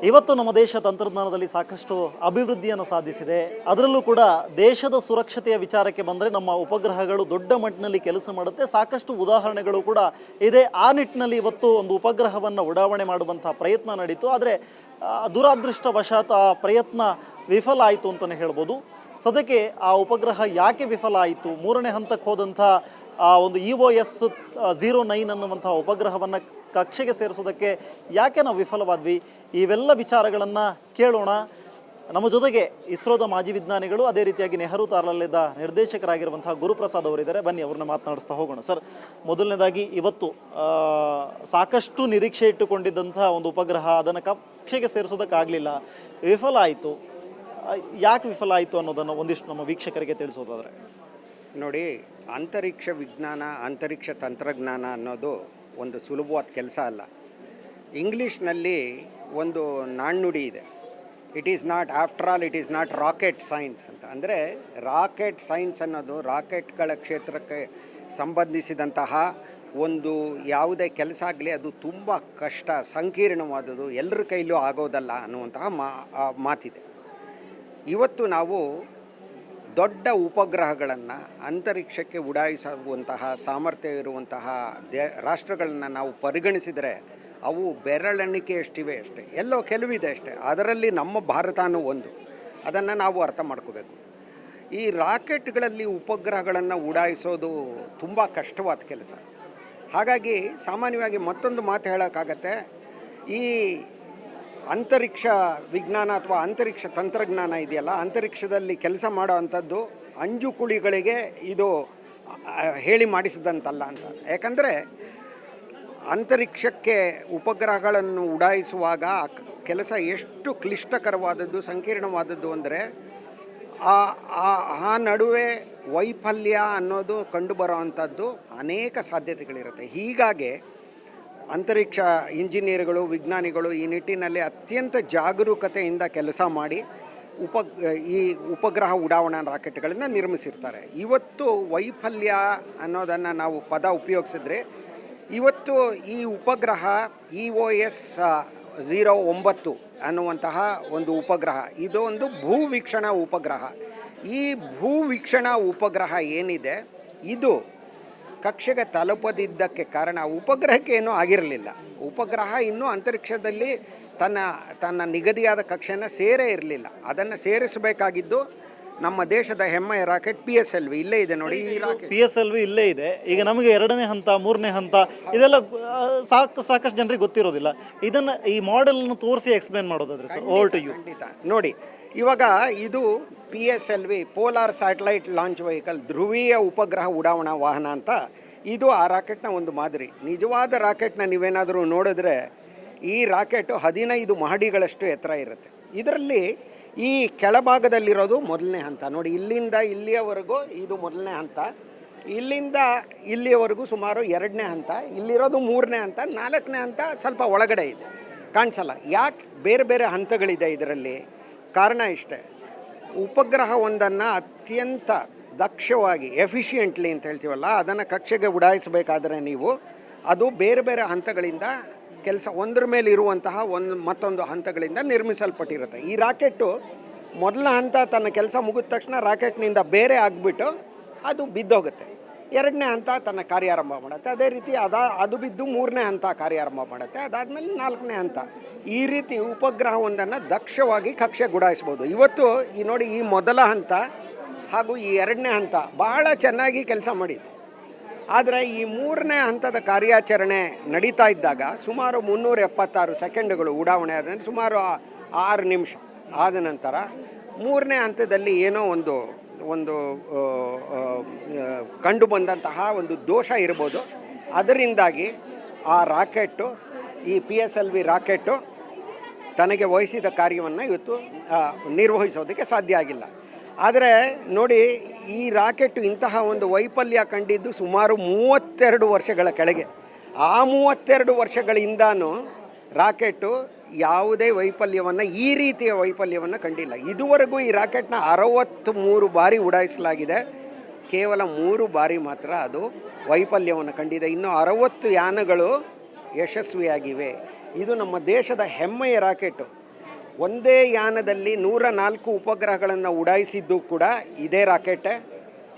ಇವತ್ತು ನಮ್ಮ ದೇಶ ತಂತ್ರಜ್ಞಾನದಲ್ಲಿ ಸಾಕಷ್ಟು ಅಭಿವೃದ್ಧಿಯನ್ನು ಸಾಧಿಸಿದೆ. ಅದರಲ್ಲೂ ಕೂಡ ದೇಶದ ಸುರಕ್ಷತೆಯ ವಿಚಾರಕ್ಕೆ ಬಂದರೆ ನಮ್ಮ ಉಪಗ್ರಹಗಳು ದೊಡ್ಡ ಮಟ್ಟಿನಲ್ಲಿ ಕೆಲಸ ಮಾಡುತ್ತೆ. ಸಾಕಷ್ಟು ಉದಾಹರಣೆಗಳು ಕೂಡ ಇದೆ. ಆ ನಿಟ್ಟಿನಲ್ಲಿ ಇವತ್ತು ಒಂದು ಉಪಗ್ರಹವನ್ನು ಉಡಾವಣೆ ಮಾಡುವಂಥ ಪ್ರಯತ್ನ ನಡೀತು. ಆದರೆ ದುರಾದೃಷ್ಟವಶಾತ್ ಆ ಪ್ರಯತ್ನ ವಿಫಲ ಆಯಿತು ಅಂತಲೇ ಹೇಳ್ಬೋದು. ಸದ್ಯಕ್ಕೆ ಆ ಉಪಗ್ರಹ ಯಾಕೆ ವಿಫಲ ಆಯಿತು, ಮೂರನೇ ಹಂತಕ್ಕೆ ಹೋದಂಥ ಒಂದು EOS 09 ಅನ್ನುವಂಥ ಉಪಗ್ರಹವನ್ನು ಕಕ್ಷೆಗೆ ಸೇರಿಸೋದಕ್ಕೆ ಯಾಕೆ ನಾವು ವಿಫಲವಾದ್ವಿ, ಇವೆಲ್ಲ ವಿಚಾರಗಳನ್ನು ಕೇಳೋಣ. ನಮ್ಮ ಜೊತೆಗೆ ಇಸ್ರೋದ ಮಾಜಿ ವಿಜ್ಞಾನಿಗಳು, ಅದೇ ರೀತಿಯಾಗಿ ನೆಹರು ತಾರಾಲಯದ ನಿರ್ದೇಶಕರಾಗಿರುವಂತಹ ಗುರುಪ್ರಸಾದ್ ಅವರಿದ್ದಾರೆ. ಬನ್ನಿ ಅವ್ರನ್ನ ಮಾತನಾಡಿಸ್ತಾ ಹೋಗೋಣ. ಸರ್, ಮೊದಲನೇದಾಗಿ ಇವತ್ತು ಸಾಕಷ್ಟು ನಿರೀಕ್ಷೆ ಇಟ್ಟುಕೊಂಡಿದ್ದಂಥ ಒಂದು ಉಪಗ್ರಹ ಅದನ್ನು ಕಕ್ಷೆಗೆ ಸೇರಿಸೋದಕ್ಕಾಗಲಿಲ್ಲ, ವಿಫಲ ಆಯಿತು. ಯಾಕೆ ವಿಫಲ ಆಯಿತು ಅನ್ನೋದನ್ನು ಒಂದಿಷ್ಟು ನಮ್ಮ ವೀಕ್ಷಕರಿಗೆ ತಿಳಿಸೋದಾದರೆ. ನೋಡಿ, ಅಂತರಿಕ್ಷ ವಿಜ್ಞಾನ, ಅಂತರಿಕ್ಷ ತಂತ್ರಜ್ಞಾನ ಅನ್ನೋದು ಒಂದು ಸುಲಭವಾದ ಕೆಲಸ ಅಲ್ಲ. ಇಂಗ್ಲೀಷ್ನಲ್ಲಿ ಒಂದು ನಾಣ್ಣುಡಿ ಇದೆ, it is not after all it is not rocket science ಅಂತ. ಅಂದರೆ ರಾಕೆಟ್ ಸೈನ್ಸ್ ಅನ್ನೋದು ರಾಕೆಟ್ಗಳ ಕ್ಷೇತ್ರಕ್ಕೆ ಸಂಬಂಧಿಸಿದಂತಹ ಒಂದು ಯಾವುದೇ ಕೆಲಸ ಆಗಲಿ ಅದು ತುಂಬ ಕಷ್ಟ, ಸಂಕೀರ್ಣವಾದದ್ದು, ಎಲ್ಲರ ಕೈಲೂ ಆಗೋದಲ್ಲ ಅನ್ನುವಂತಹ ಮಾತಿದೆ. ಇವತ್ತು ನಾವು ದೊಡ್ಡ ಉಪಗ್ರಹಗಳನ್ನು ಅಂತರಿಕ್ಷಕ್ಕೆ ಉಡಾಯಿಸುವಂತಹ ಸಾಮರ್ಥ್ಯ ಇರುವಂತಹ ರಾಷ್ಟ್ರಗಳನ್ನು ನಾವು ಪರಿಗಣಿಸಿದರೆ ಅವು ಬೆರಳೆಣಿಕೆಯಷ್ಟಿವೆ ಅಷ್ಟೇ, ಎಲ್ಲೋ ಕೆಲವಿದೆ ಅಷ್ಟೇ. ಅದರಲ್ಲಿ ನಮ್ಮ ಭಾರತನೂ ಒಂದು. ಅದನ್ನು ನಾವು ಅರ್ಥ ಮಾಡ್ಕೋಬೇಕು. ಈ ರಾಕೆಟ್ಗಳಲ್ಲಿ ಉಪಗ್ರಹಗಳನ್ನು ಉಡಾಯಿಸೋದು ತುಂಬ ಕಷ್ಟವಾದ ಕೆಲಸ. ಹಾಗಾಗಿ ಸಾಮಾನ್ಯವಾಗಿ ಮತ್ತೊಂದು ಮಾತು ಹೇಳೋಕ್ಕಾಗತ್ತೆ, ಈ ಅಂತರಿಕ್ಷ ವಿಜ್ಞಾನ ಅಥವಾ ಅಂತರಿಕ್ಷ ತಂತ್ರಜ್ಞಾನ ಇದೆಯಲ್ಲ, ಅಂತರಿಕ್ಷದಲ್ಲಿ ಕೆಲಸ ಮಾಡೋ ಅಂಥದ್ದು ಅಂಜು ಕುಳಿಗಳಿಗೆ ಇದು ಹೇಳಿ ಮಾಡಿಸಿದಂತಲ್ಲ ಅಂತ. ಯಾಕಂದರೆ ಅಂತರಿಕ್ಷಕ್ಕೆ ಉಪಗ್ರಹಗಳನ್ನು ಉಡಾಯಿಸುವಾಗ ಕೆಲಸ ಎಷ್ಟು ಕ್ಲಿಷ್ಟಕರವಾದದ್ದು, ಸಂಕೀರ್ಣವಾದದ್ದು ಅಂದರೆ ಆ ನಡುವೆ ವೈಫಲ್ಯ ಅನ್ನೋದು ಕಂಡುಬರೋ ಅಂಥದ್ದು ಅನೇಕ ಸಾಧ್ಯತೆಗಳಿರುತ್ತೆ. ಹೀಗಾಗಿ ಅಂತರಿಕ್ಷ ಇಂಜಿನಿಯರ್ಗಳು, ವಿಜ್ಞಾನಿಗಳು ಈ ನಿಟ್ಟಿನಲ್ಲಿ ಅತ್ಯಂತ ಜಾಗರೂಕತೆಯಿಂದ ಕೆಲಸ ಮಾಡಿ ಈ ಉಪಗ್ರಹ ಉಡಾವಣಾ ರಾಕೆಟ್ಗಳನ್ನು ನಿರ್ಮಿಸಿರ್ತಾರೆ. ಇವತ್ತು ವೈಫಲ್ಯ ಅನ್ನೋದನ್ನು ನಾವು ಪದ ಉಪಯೋಗಿಸಿದ್ರೆ, ಇವತ್ತು ಈ ಉಪಗ್ರಹ EOS 09 ಅನ್ನುವಂತಹ ಒಂದು ಉಪಗ್ರಹ, ಇದು ಒಂದು ಭೂವೀಕ್ಷಣಾ ಉಪಗ್ರಹ. ಈ ಭೂವೀಕ್ಷಣಾ ಉಪಗ್ರಹ ಏನಿದೆ, ಇದು ಕಕ್ಷೆಗೆ ತಲುಪದಿದ್ದಕ್ಕೆ ಕಾರಣ ಉಪಗ್ರಹಕ್ಕೆ ಏನೂ ಆಗಿರಲಿಲ್ಲ. ಉಪಗ್ರಹ ಇನ್ನೂ ಅಂತರಿಕ್ಷದಲ್ಲಿ ತನ್ನ ನಿಗದಿಯಾದ ಕಕ್ಷೆಯನ್ನು ಸೇರೇ ಇರಲಿಲ್ಲ. ಅದನ್ನು ಸೇರಿಸಬೇಕಾಗಿದ್ದು ನಮ್ಮ ದೇಶದ ಹೆಮ್ಮೆಯ ರಾಕೆಟ್ PSLV ಇಲ್ಲೇ ಇದೆ ನೋಡಿ. ಈ ರಾಕೆಟ್ PSLV ಇಲ್ಲೇ ಇದೆ. ಈಗ ನಮಗೆ 2ನೇ ಹಂತ, 3ನೇ ಹಂತ ಇದೆಲ್ಲ ಸಾಕಷ್ಟು ಜನರಿಗೆ ಗೊತ್ತಿರೋದಿಲ್ಲ. ಇದನ್ನು ಈ ಮಾಡೆಲ್ನ ತೋರಿಸಿ ಎಕ್ಸ್ಪ್ಲೇನ್ ಮಾಡೋದಾದ್ರೆ ಸರ್, ಓವರ್ ಟು ಯು. ಖಂಡಿತ. ನೋಡಿ, ಇವಾಗ ಇದು PSLV polar satellite launch vehicle, ಧ್ರುವೀಯ ಉಪಗ್ರಹ ಉಡಾವಣಾ ವಾಹನ ಅಂತ. ಇದು ಆ ರಾಕೆಟ್ನ ಒಂದು ಮಾದರಿ. ನಿಜವಾದ ರಾಕೆಟ್ನ ನೀವೇನಾದರೂ ನೋಡಿದ್ರೆ ಈ ರಾಕೆಟು 15 ಮಹಡಿಗಳಷ್ಟು ಎತ್ತರ ಇರುತ್ತೆ. ಇದರಲ್ಲಿ ಈ ಕೆಳಭಾಗದಲ್ಲಿರೋದು ಮೊದಲನೇ ಹಂತ ನೋಡಿ. ಇಲ್ಲಿಂದ ಇಲ್ಲಿಯವರೆಗೂ ಇದು ಮೊದಲನೇ ಹಂತ, ಇಲ್ಲಿಂದ ಇಲ್ಲಿಯವರೆಗೂ ಸುಮಾರು 2ನೇ ಹಂತ, ಇಲ್ಲಿರೋದು 3ನೇ ಹಂತ, 4ನೇ ಹಂತ ಸ್ವಲ್ಪ ಒಳಗಡೆ ಇದೆ, ಕಾಣಿಸಲ್ಲ. ಯಾಕೆ ಬೇರೆ ಬೇರೆ ಹಂತಗಳಿದೆ ಇದರಲ್ಲಿ? ಕಾರಣ ಇಷ್ಟೇ, ಉಪಗ್ರಹ ಒಂದನ್ನು ಅತ್ಯಂತ ದಕ್ಷವಾಗಿ, ಎಫಿಷಿಯೆಂಟ್ಲಿ ಅಂತ ಹೇಳ್ತೀವಲ್ಲ, ಅದನ್ನು ಕಕ್ಷೆಗೆ ಉಡಾಯಿಸಬೇಕಾದರೆ ನೀವು ಅದು ಬೇರೆ ಬೇರೆ ಹಂತಗಳಿಂದ ಕೆಲಸ, ಒಂದರ ಮೇಲೆ ಇರುವಂತಹ ಮತ್ತೊಂದು ಹಂತಗಳಿಂದ ನಿರ್ಮಿಸಲ್ಪಟ್ಟಿರುತ್ತೆ. ಈ ರಾಕೆಟ್ಟು ಮೊದಲ ಹಂತ ತನ್ನ ಕೆಲಸ ಮುಗಿದ ತಕ್ಷಣ ರಾಕೆಟ್ನಿಂದ ಬೇರೆ ಆಗಿಬಿಟ್ಟು ಅದು ಬಿದ್ದೋಗುತ್ತೆ. 2ನೇ ಹಂತ ತನ್ನ ಕಾರ್ಯಾರಂಭ ಮಾಡುತ್ತೆ. ಅದೇ ರೀತಿ ಅದು ಬಿದ್ದು 3ನೇ ಹಂತ ಕಾರ್ಯಾರಂಭ ಮಾಡುತ್ತೆ. ಅದಾದಮೇಲೆ 4ನೇ ಹಂತ. ಈ ರೀತಿ ಉಪಗ್ರಹವೊಂದನ್ನು ದಕ್ಷವಾಗಿ ಕಕ್ಷೆಗೆ ಉಡಾಯಿಸ್ಬೋದು. ಇವತ್ತು ಈ ನೋಡಿ, ಈ ಮೊದಲ ಹಂತ ಹಾಗೂ ಈ 2ನೇ ಹಂತ ಭಾಳ ಚೆನ್ನಾಗಿ ಕೆಲಸ ಮಾಡಿದೆ. ಆದರೆ ಈ 3ನೇ ಹಂತದ ಕಾರ್ಯಾಚರಣೆ ನಡೀತಾ ಇದ್ದಾಗ ಸುಮಾರು 376 ಸೆಕೆಂಡುಗಳು ಉಡಾವಣೆ ಆದ ಸುಮಾರು 6 ನಿಮಿಷ ಆದ ನಂತರ 3ನೇ ಹಂತದಲ್ಲಿ ಏನೋ ಒಂದು ಕಂಡು ಬಂದಂತಹ ಒಂದು ದೋಷ ಇರ್ಬೋದು. ಅದರಿಂದಾಗಿ ಆ ರಾಕೆಟ್ಟು, ಈ PSLV ರಾಕೆಟ್ಟು ತನಗೆ ವಹಿಸಿದ ಕಾರ್ಯವನ್ನು ಇವತ್ತು ನಿರ್ವಹಿಸೋದಕ್ಕೆ ಸಾಧ್ಯ ಆಗಿಲ್ಲ. ಆದರೆ ನೋಡಿ, ಈ ರಾಕೆಟ್ಟು ಇಂತಹ ಒಂದು ವೈಫಲ್ಯ ಕಂಡಿದ್ದು ಸುಮಾರು 32 ವರ್ಷಗಳ ಕೆಳಗೆ. ಆ 32 ವರ್ಷಗಳಿಂದನೂ ರಾಕೆಟ್ಟು ಯಾವುದೇ ವೈಫಲ್ಯವನ್ನು, ಈ ರೀತಿಯ ವೈಫಲ್ಯವನ್ನು ಕಂಡಿಲ್ಲ. ಇದುವರೆಗೂ ಈ ರಾಕೆಟ್ನ 63 ಬಾರಿ ಉಡಾಯಿಸಲಾಗಿದೆ. ಕೇವಲ 3 ಬಾರಿ ಮಾತ್ರ ಅದು ವೈಫಲ್ಯವನ್ನು ಕಂಡಿದೆ. ಇನ್ನು 60 ಯಾನಗಳು ಯಶಸ್ವಿಯಾಗಿವೆ. ಇದು ನಮ್ಮ ದೇಶದ ಹೆಮ್ಮೆಯ ರಾಕೆಟು. ಒಂದೇ ಯಾನದಲ್ಲಿ 104 ಉಪಗ್ರಹಗಳನ್ನು ಉಡಾಯಿಸಿದ್ದು ಕೂಡ ಇದೇ ರಾಕೆಟೇ.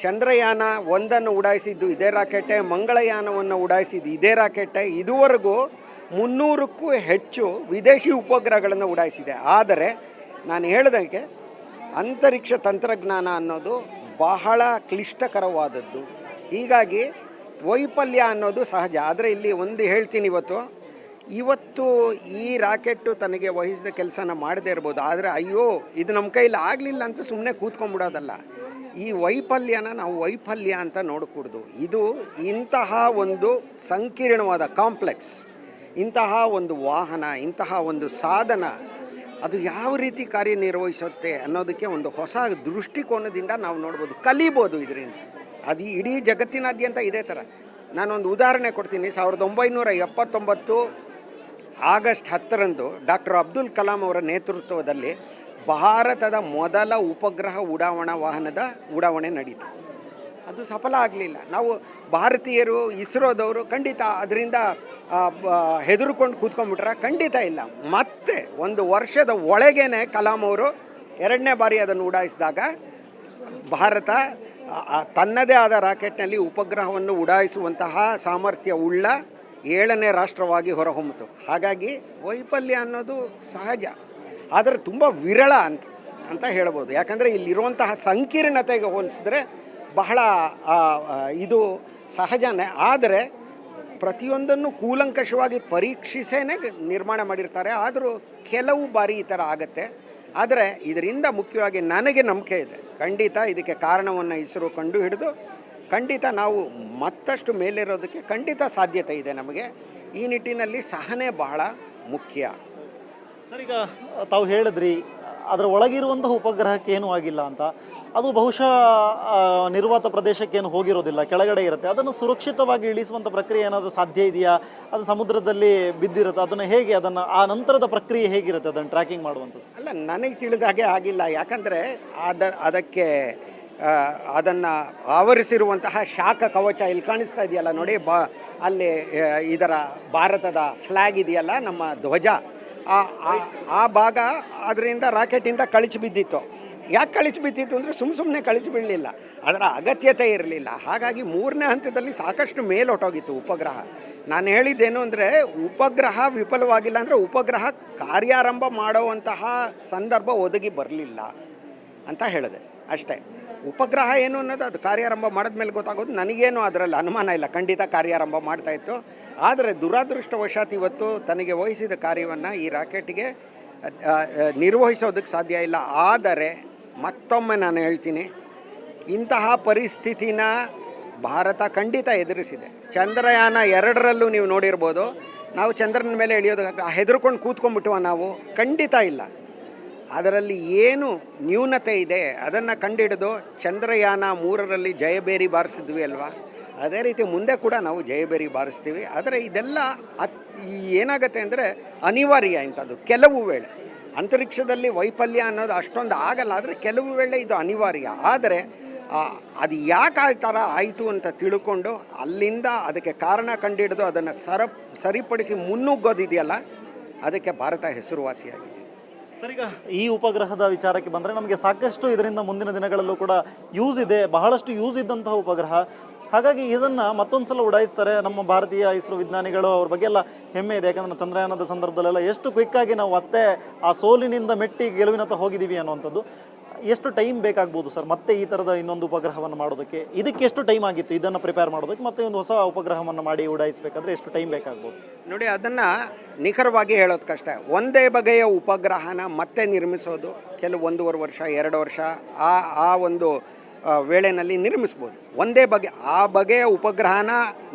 ಚಂದ್ರಯಾನ 1 ಉಡಾಯಿಸಿದ್ದು ಇದೇ ರಾಕೆಟೇ. ಮಂಗಳಯಾನವನ್ನು ಉಡಾಯಿಸಿದ್ದು ಇದೇ ರಾಕೆಟೇ. ಇದುವರೆಗೂ 300ಕ್ಕೂ ಹೆಚ್ಚು ವಿದೇಶಿ ಉಪಗ್ರಹಗಳನ್ನು ಉಡಾಯಿಸಿದೆ. ಆದರೆ ನಾನು ಹೇಳಿದಂಗೆ ಅಂತರಿಕ್ಷ ತಂತ್ರಜ್ಞಾನ ಅನ್ನೋದು ಬಹಳ ಕ್ಲಿಷ್ಟಕರವಾದದ್ದು. ಹೀಗಾಗಿ ವೈಫಲ್ಯ ಅನ್ನೋದು ಸಹಜ. ಆದರೆ ಇಲ್ಲಿ ಒಂದು ಹೇಳ್ತೀನಿ, ಇವತ್ತು ಈ ರಾಕೆಟ್ಟು ತನಗೆ ವಹಿಸಿದ ಕೆಲಸನ ಮಾಡದೇ ಇರ್ಬೋದು. ಆದರೆ ಅಯ್ಯೋ ಇದು ನಮ್ಮ ಕೈಲಿ ಆಗಲಿಲ್ಲ ಅಂತ ಸುಮ್ಮನೆ ಕೂತ್ಕೊಂಡ್ಬಿಡೋದಲ್ಲ. ಈ ವೈಫಲ್ಯನ ನಾವು ವೈಫಲ್ಯ ಅಂತ ನೋಡಕೂಡ್ದು. ಇದು ಇಂತಹ ಒಂದು ಸಂಕೀರ್ಣವಾದ ಕಾಂಪ್ಲೆಕ್ಸ್, ಇಂತಹ ಒಂದು ವಾಹನ, ಇಂತಹ ಒಂದು ಸಾಧನ ಅದು ಯಾವ ರೀತಿ ಕಾರ್ಯನಿರ್ವಹಿಸುತ್ತೆ ಅನ್ನೋದಕ್ಕೆ ಒಂದು ಹೊಸ ದೃಷ್ಟಿಕೋನದಿಂದ ನಾವು ನೋಡ್ಬೋದು, ಕಲಿಬೋದು ಇದರಿಂದ. ಅದು ಇಡೀ ಜಗತ್ತಿನಾದ್ಯಂತ ಇದೇ ಥರ. ನಾನೊಂದು ಉದಾಹರಣೆ ಕೊಡ್ತೀನಿ. 1979 ಆಗಸ್ಟ್ 10ರಂದು ಡಾಕ್ಟರ್ ಅಬ್ದುಲ್ ಕಲಾಂ ಅವರ ನೇತೃತ್ವದಲ್ಲಿ ಭಾರತದ ಮೊದಲ ಉಪಗ್ರಹ ಉಡಾವಣಾ ವಾಹನದ ಉಡಾವಣೆ ನಡೀತು. ಅದು ಸಫಲ ಆಗಲಿಲ್ಲ. ನಾವು ಭಾರತೀಯರು, ಇಸ್ರೋದವರು ಖಂಡಿತ ಅದರಿಂದ ಹೆದರ್ಕೊಂಡು ಕೂತ್ಕೊಂಡ್ಬಿಟ್ರೆ ಖಂಡಿತ ಇಲ್ಲ. ಮತ್ತೆ 1 ವರ್ಷದ ಒಳಗೇನೆ ಕಲಾಂ ಅವರು 2ನೇ ಬಾರಿ ಅದನ್ನು ಉಡಾಯಿಸಿದಾಗ ಭಾರತ ತನ್ನದೇ ಆದ ರಾಕೆಟ್ನಲ್ಲಿ ಉಪಗ್ರಹವನ್ನು ಉಡಾಯಿಸುವಂತಹ ಸಾಮರ್ಥ್ಯ ಉಳ್ಳ 7ನೇ ರಾಷ್ಟ್ರವಾಗಿ ಹೊರಹೊಮ್ಮಿತು. ಹಾಗಾಗಿ ವೈಫಲ್ಯ ಅನ್ನೋದು ಸಹಜ, ಆದರೆ ತುಂಬ ವಿರಳ ಅಂತ ಹೇಳ್ಬೋದು. ಯಾಕಂದರೆ ಇಲ್ಲಿರುವಂತಹ ಸಂಕೀರ್ಣತೆಗೆ ಹೋಲಿಸಿದ್ರೆ ಬಹಳ ಇದು ಸಹಜನೇ. ಆದರೆ ಪ್ರತಿಯೊಂದನ್ನು ಕೂಲಂಕಷವಾಗಿ ಪರೀಕ್ಷಿಸೇನೆ ನಿರ್ಮಾಣ ಮಾಡಿರ್ತಾರೆ. ಆದರೂ ಕೆಲವು ಬಾರಿ ಈ ಥರ ಆಗುತ್ತೆ. ಆದರೆ ಇದರಿಂದ ಮುಖ್ಯವಾಗಿ ನನಗೆ ನಂಬಿಕೆ ಇದೆ, ಖಂಡಿತ ಇದಕ್ಕೆ ಕಾರಣವನ್ನು ಇಸ್ರೋ ಕಂಡು ಹಿಡಿದು ಖಂಡಿತ ನಾವು ಮತ್ತಷ್ಟು ಮೇಲಿರೋದಕ್ಕೆ ಖಂಡಿತ ಸಾಧ್ಯತೆ ಇದೆ ನಮಗೆ. ಈ ನಿಟ್ಟಿನಲ್ಲಿ ಸಹನೆ ಬಹಳ ಮುಖ್ಯ. ಸರ್, ಈಗ ತಾವು ಹೇಳಿದ್ರಿ ಅದರ ಒಳಗಿರುವಂತಹ ಉಪಗ್ರಹಕ್ಕೆ ಏನೂ ಆಗಿಲ್ಲ ಅಂತ. ಅದು ಬಹುಶಃ ನಿರ್ವಾತ ಪ್ರದೇಶಕ್ಕೇನು ಹೋಗಿರೋದಿಲ್ಲ, ಕೆಳಗಡೆ ಇರುತ್ತೆ. ಅದನ್ನು ಸುರಕ್ಷಿತವಾಗಿ ಇಳಿಸುವಂಥ ಪ್ರಕ್ರಿಯೆ ಏನಾದರೂ ಸಾಧ್ಯ ಇದೆಯಾ? ಅದು ಸಮುದ್ರದಲ್ಲಿ ಬಿದ್ದಿರುತ್ತೆ, ಅದನ್ನು ಹೇಗೆ, ಅದನ್ನು ಆ ನಂತರದ ಪ್ರಕ್ರಿಯೆ ಹೇಗಿರುತ್ತೆ ಅದನ್ನು ಟ್ರ್ಯಾಕಿಂಗ್ ಮಾಡುವಂಥದ್ದು? ಅಲ್ಲ, ನನಗೆ ತಿಳಿದಾಗೆ ಆಗಿಲ್ಲ. ಯಾಕಂದರೆ ಅದಕ್ಕೆ ಅದನ್ನು ಆವರಿಸಿರುವಂತಹ ಶಾಖ ಕವಚ ಇಲ್ಲಿ ಕಾಣಿಸ್ತಾ ಇದೆಯಲ್ಲ ನೋಡಿ, ಅಲ್ಲಿ ಇದರ ಭಾರತದ ಫ್ಲ್ಯಾಗ್ ಇದೆಯಲ್ಲ, ನಮ್ಮ ಧ್ವಜ, ಆ ಭಾಗ ಅದರಿಂದ ರಾಕೆಟಿಂದ ಕಳಚಿ ಬಿದ್ದಿತ್ತು. ಯಾಕೆ ಕಳಚಿ ಬಿದ್ದಿತ್ತು ಅಂದರೆ ಸುಮ್ಮನೆ ಕಳಚಿ ಬೀಳಲಿಲ್ಲ, ಅದರ ಅಗತ್ಯತೆ ಇರಲಿಲ್ಲ. ಹಾಗಾಗಿ 3ನೇ ಹಂತದಲ್ಲಿ ಸಾಕಷ್ಟು ಮೇಲೊಟ್ಟೋಗಿತ್ತು ಉಪಗ್ರಹ. ನಾನು ಹೇಳಿದ್ದೇನು ಅಂದರೆ, ಉಪಗ್ರಹ ವಿಫಲವಾಗಿಲ್ಲ ಅಂದರೆ ಉಪಗ್ರಹ ಕಾರ್ಯಾರಂಭ ಮಾಡುವಂತಹ ಸಂದರ್ಭ ಒದಗಿ ಬರಲಿಲ್ಲ ಅಂತ ಹೇಳಿದೆ ಅಷ್ಟೇ. ಉಪಗ್ರಹ ಏನು ಅನ್ನೋದು ಅದು ಕಾರ್ಯಾರಂಭ ಮಾಡಿದ್ಮೇಲೆ ಗೊತ್ತಾಗೋದು. ನನಗೇನು ಅದರಲ್ಲಿ ಅನುಮಾನ ಇಲ್ಲ, ಖಂಡಿತ ಕಾರ್ಯಾರಂಭ ಮಾಡ್ತಾಯಿತ್ತು. ಆದರೆ ದುರದೃಷ್ಟವಶಾತ್ ಇವತ್ತು ತನಗೆ ವಹಿಸಿದ ಕಾರ್ಯವನ್ನು ಈ ರಾಕೆಟ್ಗೆ ನಿರ್ವಹಿಸೋದಕ್ಕೆ ಸಾಧ್ಯ ಇಲ್ಲ. ಆದರೆ ಮತ್ತೊಮ್ಮೆ ನಾನು ಹೇಳ್ತೀನಿ, ಇಂತಹ ಪರಿಸ್ಥಿತಿನ ಭಾರತ ಖಂಡಿತ ಎದುರಿಸಿದೆ. ಚಂದ್ರಯಾನ 2ರಲ್ಲೂ ನೀವು ನೋಡಿರ್ಬೋದು, ನಾವು ಚಂದ್ರನ ಮೇಲೆ ಇಳಿಯೋದಕ್ಕೆ ಹೆದರ್ಕೊಂಡು ಕೂತ್ಕೊಂಡ್ಬಿಟ್ಟುವ ನಾವು? ಖಂಡಿತ ಇಲ್ಲ. ಅದರಲ್ಲಿ ಏನು ನ್ಯೂನತೆ ಇದೆ ಅದನ್ನು ಕಂಡುಹಿಡಿದು ಚಂದ್ರಯಾನ 3ರಲ್ಲಿ ಜಯಬೇರಿ ಬಾರಿಸಿದ್ವಿ ಅಲ್ವಾ, ಅದೇ ರೀತಿ ಮುಂದೆ ಕೂಡ ನಾವು ಜಯಬೇರಿ ಬಾರಿಸ್ತೀವಿ. ಆದರೆ ಇದೆಲ್ಲ ಏನಾಗುತ್ತೆ ಅಂದರೆ ಅನಿವಾರ್ಯ ಇಂಥದ್ದು. ಕೆಲವು ವೇಳೆ ಅಂತರಿಕ್ಷದಲ್ಲಿ ವೈಫಲ್ಯ ಅನ್ನೋದು ಅಷ್ಟೊಂದು ಆಗಲ್ಲ, ಆದರೆ ಕೆಲವು ವೇಳೆ ಇದು ಅನಿವಾರ್ಯ. ಆದರೆ ಅದು ಯಾಕೆ ಆ ಥರ ಆಯಿತು ಅಂತ ತಿಳ್ಕೊಂಡು ಅಲ್ಲಿಂದ ಅದಕ್ಕೆ ಕಾರಣ ಕಂಡುಹಿಡಿದು ಅದನ್ನು ಸರಿಪಡಿಸಿ ಮುನ್ನುಗ್ಗೋದಿದೆಯಲ್ಲ, ಅದಕ್ಕೆ ಭಾರತ ಹೆಸರುವಾಸಿಯಾಗಿದೆ. ಸರ್, ಈಗ ಈ ಉಪಗ್ರಹದ ವಿಚಾರಕ್ಕೆ ಬಂದರೆ ನಮಗೆ ಸಾಕಷ್ಟು ಇದರಿಂದ ಮುಂದಿನ ದಿನಗಳಲ್ಲೂ ಕೂಡ ಯೂಸ್ ಇದೆ, ಬಹಳಷ್ಟು ಯೂಸ್ ಇದ್ದಂತಹ ಉಪಗ್ರಹ. ಹಾಗಾಗಿ ಇದನ್ನು ಮತ್ತೊಂದು ಸಲ ಉಡಾಯಿಸ್ತಾರೆ ನಮ್ಮ ಭಾರತೀಯ ಇಸ್ರೋ ವಿಜ್ಞಾನಿಗಳು. ಅವ್ರ ಬಗ್ಗೆ ಎಲ್ಲ ಹೆಮ್ಮೆ ಇದೆ. ಯಾಕಂದರೆ ಚಂದ್ರಯಾನದ ಸಂದರ್ಭದಲ್ಲೆಲ್ಲ ಎಷ್ಟು ಕ್ವಿಕ್ಕಾಗಿ ನಾವು ಮತ್ತೆ ಆ ಸೋಲಿನಿಂದ ಮೆಟ್ಟಿ ಗೆಲುವಿನತ್ತ ಹೋಗಿದ್ದೀವಿ ಅನ್ನುವಂಥದ್ದು. ಎಷ್ಟು ಟೈಮ್ ಬೇಕಾಗ್ಬೋದು ಸರ್ ಮತ್ತೆ ಈ ಥರದ ಇನ್ನೊಂದು ಉಪಗ್ರಹವನ್ನು ಮಾಡೋದಕ್ಕೆ? ಇದಕ್ಕೆ ಎಷ್ಟು ಟೈಮ್ ಆಗಿತ್ತು ಇದನ್ನು ಪ್ರಿಪೇರ್ ಮಾಡೋದಕ್ಕೆ? ಮತ್ತೆ ಒಂದು ಹೊಸ ಉಪಗ್ರಹವನ್ನು ಮಾಡಿ ಉಡಾಯಿಸಬೇಕಾದ್ರೆ ಎಷ್ಟು ಟೈಮ್ ಬೇಕಾಗ್ಬೋದು? ನೋಡಿ, ಅದನ್ನು ನಿಖರವಾಗಿ ಹೇಳೋದು ಕಷ್ಟ. ಒಂದೇ ಬಗೆಯ ಉಪಗ್ರಹನ ಮತ್ತೆ ನಿರ್ಮಿಸೋದು ಕೆಲವು 1.5 ವರ್ಷ 2 ವರ್ಷ ಆ ಒಂದು ವೇಳೆಯಲ್ಲಿ ನಿರ್ಮಿಸ್ಬೋದು. ಒಂದೇ ಆ ಬಗೆಯ ಉಪಗ್ರಹನ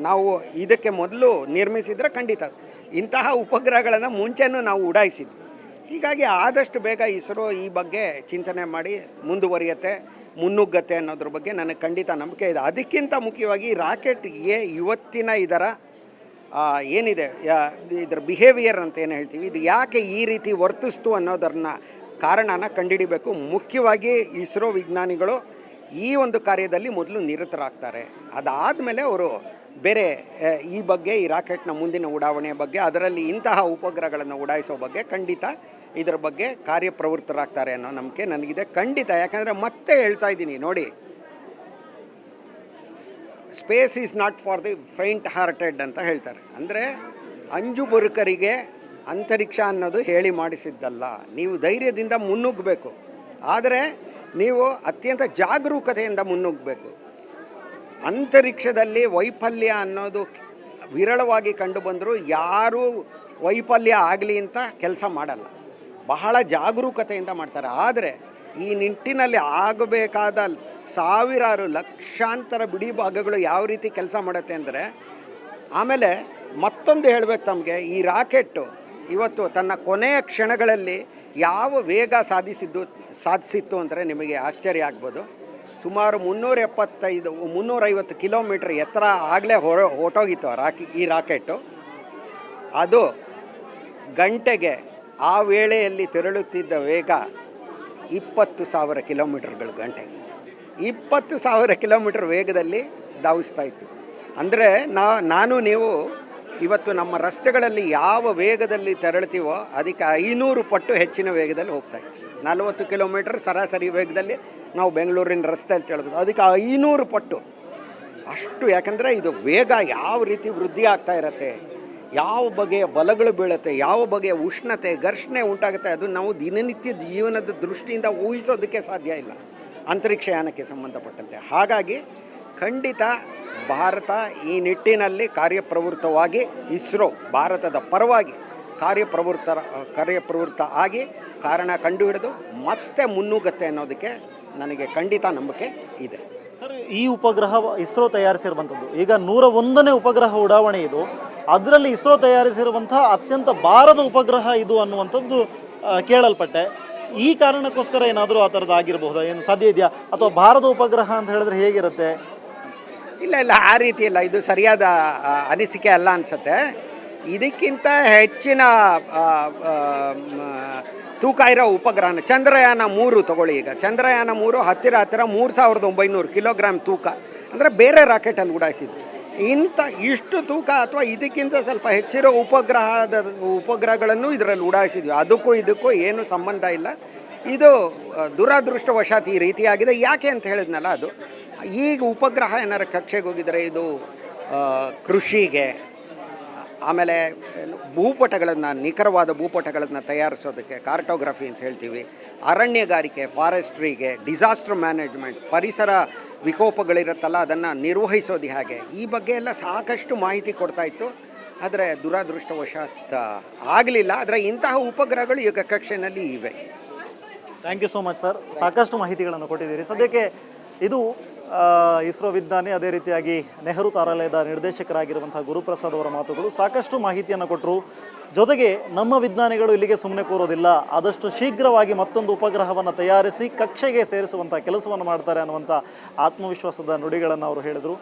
ನಾವು ಇದಕ್ಕೆ ಮೊದಲು ನಿರ್ಮಿಸಿದರೆ ಖಂಡಿತ ಇಂತಹ ಉಪಗ್ರಹಗಳನ್ನು ಮುಂಚೆನೂ ನಾವು ಉಡಾಯಿಸಿದ್ವಿ. ಹೀಗಾಗಿ ಆದಷ್ಟು ಬೇಗ ಇಸ್ರೋ ಈ ಬಗ್ಗೆ ಚಿಂತನೆ ಮಾಡಿ ಮುಂದುವರಿಯುತ್ತೆ, ಮುನ್ನುಗ್ಗತ್ತೆ ಅನ್ನೋದ್ರ ಬಗ್ಗೆ ನನಗೆ ಖಂಡಿತ ನಂಬಿಕೆ ಇದೆ. ಅದಕ್ಕಿಂತ ಮುಖ್ಯವಾಗಿ ರಾಕೆಟ್ಗೆ ಇವತ್ತಿನ ಇದರ ಏನಿದೆ ಇದರ ಬಿಹೇವಿಯರ್ ಅಂತ ಏನು ಹೇಳ್ತೀವಿ, ಇದು ಯಾಕೆ ಈ ರೀತಿ ವರ್ತಿಸ್ತು ಅನ್ನೋದನ್ನ ಕಾರಣನ ಕಂಡುಹಿಡಿಬೇಕು. ಮುಖ್ಯವಾಗಿ ಇಸ್ರೋ ವಿಜ್ಞಾನಿಗಳು ಈ ಒಂದು ಕಾರ್ಯದಲ್ಲಿ ಮೊದಲು ನಿರತರಾಗ್ತಾರೆ. ಅದಾದಮೇಲೆ ಅವರು ಬೇರೆ ಈ ಬಗ್ಗೆ, ಈ ರಾಕೆಟ್ನ ಮುಂದಿನ ಉಡಾವಣೆಯ ಬಗ್ಗೆ, ಅದರಲ್ಲಿ ಇಂತಹ ಉಪಗ್ರಹಗಳನ್ನು ಉಡಾಯಿಸೋ ಬಗ್ಗೆ ಖಂಡಿತ ಇದರ ಬಗ್ಗೆ ಕಾರ್ಯಪ್ರವೃತ್ತರಾಗ್ತಾರೆ ಅನ್ನೋ ನಂಬಿಕೆ ನನಗಿದೆ ಖಂಡಿತ. ಯಾಕಂದರೆ ಮತ್ತೆ ಹೇಳ್ತಾ ಇದ್ದೀನಿ ನೋಡಿ, space is not for the ಫೈಂಟ್ hearted ಅಂತ ಹೇಳ್ತಾರೆ. ಅಂದರೆ ಅಂಜುಬುರುಕರಿಗೆ ಅಂತರಿಕ್ಷ ಅನ್ನೋದು ಹೇಳಿ ಮಾಡಿಸಿದ್ದಲ್ಲ. ನೀವು ಧೈರ್ಯದಿಂದ ಮುನ್ನುಗ್ಗಬೇಕು, ಆದರೆ ನೀವು ಅತ್ಯಂತ ಜಾಗರೂಕತೆಯಿಂದ ಮುನ್ನುಗ್ಗಬೇಕು. ಅಂತರಿಕ್ಷದಲ್ಲಿ ವೈಫಲ್ಯ ಅನ್ನೋದು ವಿರಳವಾಗಿ ಕಂಡುಬಂದರೂ ಯಾರೂ ವೈಫಲ್ಯ ಆಗಲಿ ಅಂತ ಕೆಲಸ ಮಾಡಲ್ಲ, ಬಹಳ ಜಾಗರೂಕತೆಯಿಂದ ಮಾಡ್ತಾರೆ. ಆದರೆ ಈ ನಿಟ್ಟಿನಲ್ಲಿ ಆಗಬೇಕಾದ ಸಾವಿರಾರು ಲಕ್ಷಾಂತರ ಬಿಡಿ ಭಾಗಗಳು ಯಾವ ರೀತಿ ಕೆಲಸ ಮಾಡುತ್ತೆ ಅಂದರೆ, ಆಮೇಲೆ ಮತ್ತೊಂದು ಹೇಳಬೇಕು ತಮಗೆ, ಈ ರಾಕೆಟ್ಟು ಇವತ್ತು ತನ್ನ ಕೊನೆಯ ಕ್ಷಣಗಳಲ್ಲಿ ಯಾವ ವೇಗ ಸಾಧಿಸಿತ್ತು ಅಂದರೆ ನಿಮಗೆ ಆಶ್ಚರ್ಯ ಆಗ್ಬೋದು. ಸುಮಾರು 350 ಕಿಲೋಮೀಟ್ರ್ ಎತ್ತರ ಆಗಲೇ ಹೊರಟೋಗಿತ್ತು ಈ ರಾಕೆಟ್ಟು. ಅದು ಗಂಟೆಗೆ ಆ ವೇಳೆಯಲ್ಲಿ ತೆರಳುತ್ತಿದ್ದ ವೇಗ 20,000 ಕಿಲೋಮೀಟರ್ಗಳು ಗಂಟೆಗೆ. 20,000 ಕಿಲೋಮೀಟರ್ ವೇಗದಲ್ಲಿ ಧಾವಿಸ್ತಾ ಇತ್ತು. ಅಂದರೆ ನಾನು ನೀವು ಇವತ್ತು ನಮ್ಮ ರಸ್ತೆಗಳಲ್ಲಿ ಯಾವ ವೇಗದಲ್ಲಿ ತೆರಳ್ತೀವೋ ಅದಕ್ಕೆ 500 ಪಟ್ಟು ಹೆಚ್ಚಿನ ವೇಗದಲ್ಲಿ ಹೋಗ್ತಾ ಇತ್ತು. 40 ಕಿಲೋಮೀಟರ್ ಸರಾಸರಿ ವೇಗದಲ್ಲಿ ನಾವು ಬೆಂಗಳೂರಿನ ರಸ್ತೆಯಲ್ಲಿ ತೆರಳ್ಬೋದು, ಅದಕ್ಕೆ 500 ಪಟ್ಟು ಅಷ್ಟು. ಯಾಕಂದರೆ ಇದು ವೇಗ ಯಾವ ರೀತಿ ವೃದ್ಧಿ ಆಗ್ತಾ ಇರತ್ತೆ, ಯಾವ ಬಗೆಯ ಬಲಗಳು ಬೀಳುತ್ತೆ, ಯಾವ ಬಗೆಯ ಉಷ್ಣತೆ ಘರ್ಷಣೆ ಉಂಟಾಗುತ್ತೆ, ಅದು ನಾವು ದಿನನಿತ್ಯ ಜೀವನದ ದೃಷ್ಟಿಯಿಂದ ಊಹಿಸೋದಕ್ಕೆ ಸಾಧ್ಯ ಇಲ್ಲ ಅಂತರಿಕ್ಷಯಾನಕ್ಕೆ ಸಂಬಂಧಪಟ್ಟಂತೆ. ಹಾಗಾಗಿ ಖಂಡಿತ ಭಾರತ ಈ ನಿಟ್ಟಿನಲ್ಲಿ ಕಾರ್ಯಪ್ರವೃತ್ತವಾಗಿ, ಇಸ್ರೋ ಭಾರತದ ಪರವಾಗಿ ಕಾರ್ಯಪ್ರವೃತ್ತ ಆಗಿ ಕಾರಣ ಕಂಡುಹಿಡಿದು ಮತ್ತೆ ಮುನ್ನುಗ್ಗತ್ತೆ ಅನ್ನೋದಕ್ಕೆ ನನಗೆ ಖಂಡಿತ ನಂಬಿಕೆ ಇದೆ. ಸರ್, ಈ ಉಪಗ್ರಹ ಇಸ್ರೋ ತಯಾರಿಸಿರುವಂಥದ್ದು ಈಗ 101ನೇ ಉಪಗ್ರಹ ಉಡಾವಣೆ ಇದು. ಅದರಲ್ಲಿ ಇಸ್ರೋ ತಯಾರಿಸಿರುವಂಥ ಅತ್ಯಂತ ಭಾರದ ಉಪಗ್ರಹ ಇದು ಅನ್ನುವಂಥದ್ದು ಕೇಳಲ್ಪಟ್ಟೆ. ಈ ಕಾರಣಕ್ಕೋಸ್ಕರ ಏನಾದರೂ ಆ ಥರದ್ದು ಆಗಿರಬಹುದಾ, ಏನು ಸಾಧ್ಯ ಇದೆಯಾ? ಅಥವಾ ಭಾರದ ಉಪಗ್ರಹ ಅಂತ ಹೇಳಿದ್ರೆ ಹೇಗಿರುತ್ತೆ? ಇಲ್ಲ, ಆ ರೀತಿ ಇಲ್ಲ, ಇದು ಸರಿಯಾದ ಅನಿಸಿಕೆ ಅಲ್ಲ ಅನಿಸುತ್ತೆ. ಇದಕ್ಕಿಂತ ಹೆಚ್ಚಿನ ತೂಕ ಇರೋ ಉಪಗ್ರಹನ ಚಂದ್ರಯಾನ 3 ತಗೊಳ್ಳಿ. ಈಗ ಚಂದ್ರಯಾನ 3 ಹತ್ತಿರ 3,900 ಕಿಲೋಗ್ರಾಮ್ ತೂಕ, ಅಂದರೆ ಬೇರೆ ರಾಕೆಟಲ್ಲಿ ಉಡಾಯಿಸಿದ್ದು. ಇಷ್ಟು ತೂಕ ಅಥವಾ ಇದಕ್ಕಿಂತ ಸ್ವಲ್ಪ ಹೆಚ್ಚಿರೋ ಉಪಗ್ರಹಗಳನ್ನು ಇದರಲ್ಲಿ ಉಡಾಯಿಸಿದ್ವಿ. ಅದಕ್ಕೂ ಇದಕ್ಕೂ ಏನು ಸಂಬಂಧ ಇಲ್ಲ. ಇದು ದುರದೃಷ್ಟವಶಾತ್ ಈ ರೀತಿಯಾಗಿದೆ. ಯಾಕೆ ಅಂತ ಹೇಳಿದ್ನಲ್ಲ, ಅದು ಈಗ ಉಪಗ್ರಹ ಏನಾರು ಕಕ್ಷೆಗೆ ಹೋಗಿದರೆ ಇದು ಕೃಷಿಗೆ, ಆಮೇಲೆ ಭೂಪಟಗಳನ್ನು, ನಿಖರವಾದ ಭೂಪಟಗಳನ್ನು ತಯಾರಿಸೋದಕ್ಕೆ ಕಾರ್ಟೋಗ್ರಫಿ ಅಂತ ಹೇಳ್ತೀವಿ, ಅರಣ್ಯಗಾರಿಕೆ ಫಾರೆಸ್ಟ್ರಿಗೆ, ಡಿಸಾಸ್ಟರ್ ಮ್ಯಾನೇಜ್ಮೆಂಟ್, ಪರಿಸರ ವಿಕೋಪಗಳಿರುತ್ತಲ್ಲ ಅದನ್ನು ನಿರ್ವಹಿಸೋದು ಹೇಗೆ, ಈ ಬಗ್ಗೆ ಎಲ್ಲ ಸಾಕಷ್ಟು ಮಾಹಿತಿ ಕೊಡ್ತಾಯಿತ್ತು. ಆದರೆ ದುರದೃಷ್ಟವಶಾತ್ ಆಗಲಿಲ್ಲ. ಆದರೆ ಇಂತಹ ಉಪಗ್ರಹಗಳು ಈಗ ಕಕ್ಷೆಯಲ್ಲಿ ಇವೆ. Thank you so much sir, ಸಾಕಷ್ಟು ಮಾಹಿತಿಗಳನ್ನು ಕೊಟ್ಟಿದ್ದೀರಿ. ಸದ್ಯಕ್ಕೆ ಇದು ಇಸ್ರೋ ವಿಜ್ಞಾನಿ, ಅದೇ ರೀತಿಯಾಗಿ ನೆಹರು ತಾರಾಲಯದ ನಿರ್ದೇಶಕರಾಗಿರುವಂಥ ಗುರುಪ್ರಸಾದ್ ಅವರ ಮಾತುಗಳು. ಸಾಕಷ್ಟು ಮಾಹಿತಿಯನ್ನು ಕೊಟ್ಟರು. ಜೊತೆಗೆ ನಮ್ಮ ವಿಜ್ಞಾನಿಗಳು ಇಲ್ಲಿಗೆ ಸುಮ್ಮನೆ ಕೂರೋದಿಲ್ಲ, ಆದಷ್ಟು ಶೀಘ್ರವಾಗಿ ಮತ್ತೊಂದು ಉಪಗ್ರಹವನ್ನು ತಯಾರಿಸಿ ಕಕ್ಷೆಗೆ ಸೇರಿಸುವಂಥ ಕೆಲಸವನ್ನು ಮಾಡ್ತಾರೆ ಅನ್ನುವಂಥ ಆತ್ಮವಿಶ್ವಾಸದ ನುಡಿಗಳನ್ನು ಅವರು ಹೇಳಿದರು.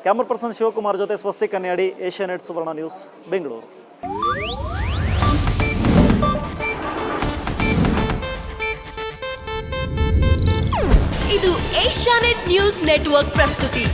ಕ್ಯಾಮರಾ ಪರ್ಸನ್ ಶಿವಕುಮಾರ್ ಜೊತೆ ಸ್ವಸ್ತಿ ಕನ್ಯಾಡಿ, ಏಷ್ಯಾನೆಟ್ ಸುವರ್ಣ ನ್ಯೂಸ್, ಬೆಂಗಳೂರು. ಇದು ಏಷ್ಯಾನೆಟ್ ನ್ಯೂಸ್ ನೆಟ್ವರ್ಕ್ ಪ್ರಸ್ತುತಿ.